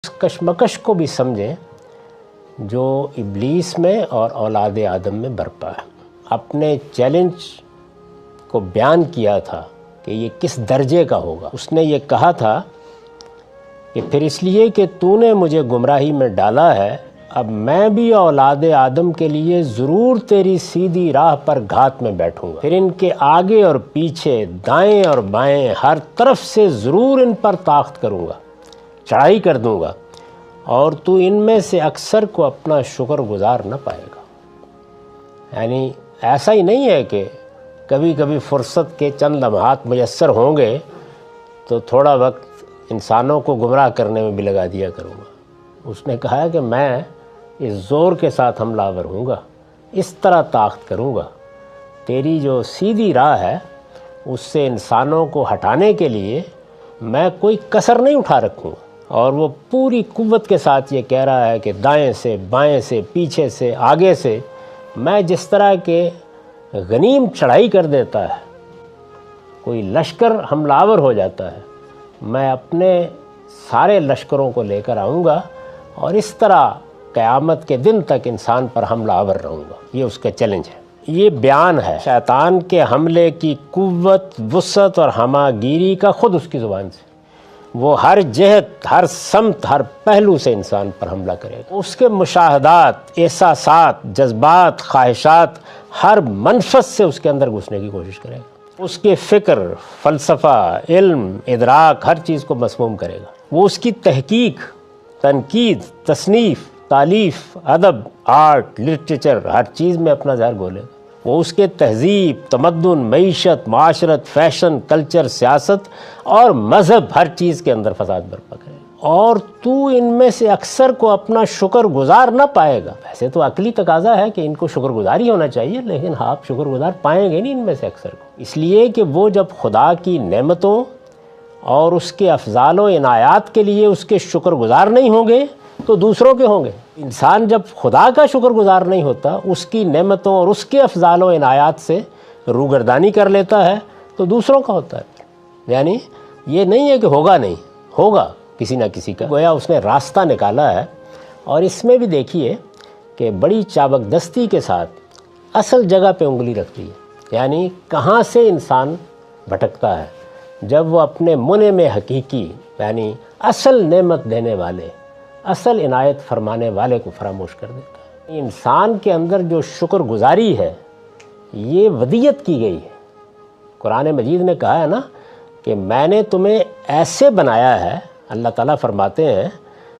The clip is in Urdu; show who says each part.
Speaker 1: اس کشمکش کو بھی سمجھیں جو ابلیس میں اور اولاد آدم میں برپا ہے۔ اپنے چیلنج کو بیان کیا تھا کہ یہ کس درجے کا ہوگا۔ اس نے یہ کہا تھا کہ پھر اس لیے کہ تو نے مجھے گمراہی میں ڈالا ہے، اب میں بھی اولاد آدم کے لیے ضرور تیری سیدھی راہ پر گھات میں بیٹھوں گا، پھر ان کے آگے اور پیچھے، دائیں اور بائیں، ہر طرف سے ضرور ان پر طاقت کروں گا، چڑھائی کر دوں گا، اور تو ان میں سے اکثر کو اپنا شکر گزار نہ پائے گا۔ یعنی ایسا ہی نہیں ہے کہ کبھی کبھی فرصت کے چند لمحات میسر ہوں گے تو تھوڑا وقت انسانوں کو گمراہ کرنے میں بھی لگا دیا کروں گا۔ اس نے کہا کہ میں اس زور کے ساتھ حملہ آور ہوں گا، اس طرح طاقت کروں گا، تیری جو سیدھی راہ ہے اس سے انسانوں کو ہٹانے کے لیے میں کوئی کسر نہیں اٹھا رکھوں گا۔ اور وہ پوری قوت کے ساتھ یہ کہہ رہا ہے کہ دائیں سے، بائیں سے، پیچھے سے، آگے سے میں جس طرح کے غنیم چڑھائی کر دیتا ہے، کوئی لشکر حملہ آور ہو جاتا ہے، میں اپنے سارے لشکروں کو لے کر آؤں گا اور اس طرح قیامت کے دن تک انسان پر حملہ آور رہوں گا۔ یہ اس کا چیلنج ہے۔ یہ بیان ہے شیطان کے حملے کی قوت، وسعت اور ہمہ گیری کا خود اس کی زبان سے۔ وہ ہر جہت، ہر سمت، ہر پہلو سے انسان پر حملہ کرے گا۔ اس کے مشاہدات، احساسات، جذبات، خواہشات، ہر منفذ سے اس کے اندر گھسنے کی کوشش کرے گا۔ اس کے فکر، فلسفہ، علم، ادراک، ہر چیز کو مسموم کرے گا۔ وہ اس کی تحقیق، تنقید، تصنیف، تالیف، ادب، آرٹ، لٹریچر، ہر چیز میں اپنا زہر گھولے گا۔ وہ اس کے تہذیب، تمدن، معیشت، معاشرت، فیشن، کلچر، سیاست اور مذہب، ہر چیز کے اندر فساد برپا کرے گا۔ اور تو ان میں سے اکثر کو اپنا شکر گزار نہ پائے گا۔ ویسے تو عقلی تقاضا ہے کہ ان کو شکر گزاری ہونا چاہیے، لیکن آپ شکر گزار پائیں گے نہیں ان میں سے اکثر کو، اس لیے کہ وہ جب خدا کی نعمتوں اور اس کے افضال و عنایات کے لیے اس کے شکر گزار نہیں ہوں گے تو دوسروں کے ہوں گے۔ انسان جب خدا کا شکر گزار نہیں ہوتا، اس کی نعمتوں اور اس کے افضال و عنایات سے روگردانی کر لیتا ہے تو دوسروں کا ہوتا ہے۔ یعنی یہ نہیں ہے کہ ہوگا نہیں، ہوگا کسی نہ کسی کا۔ گویا اس نے راستہ نکالا ہے، اور اس میں بھی دیکھیے کہ بڑی چابک دستی کے ساتھ اصل جگہ پہ انگلی رکھتی ہے۔ یعنی کہاں سے انسان بھٹکتا ہے؟ جب وہ اپنے منعم حقیقی، یعنی اصل نعمت دینے والے، اصل عنایت فرمانے والے کو فراموش کر دیتا ہے۔ انسان کے اندر جو شکر گزاری ہے یہ ودیت کی گئی ہے۔ قرآن مجید نے کہا ہے نا کہ میں نے تمہیں ایسے بنایا ہے، اللہ تعالیٰ فرماتے ہیں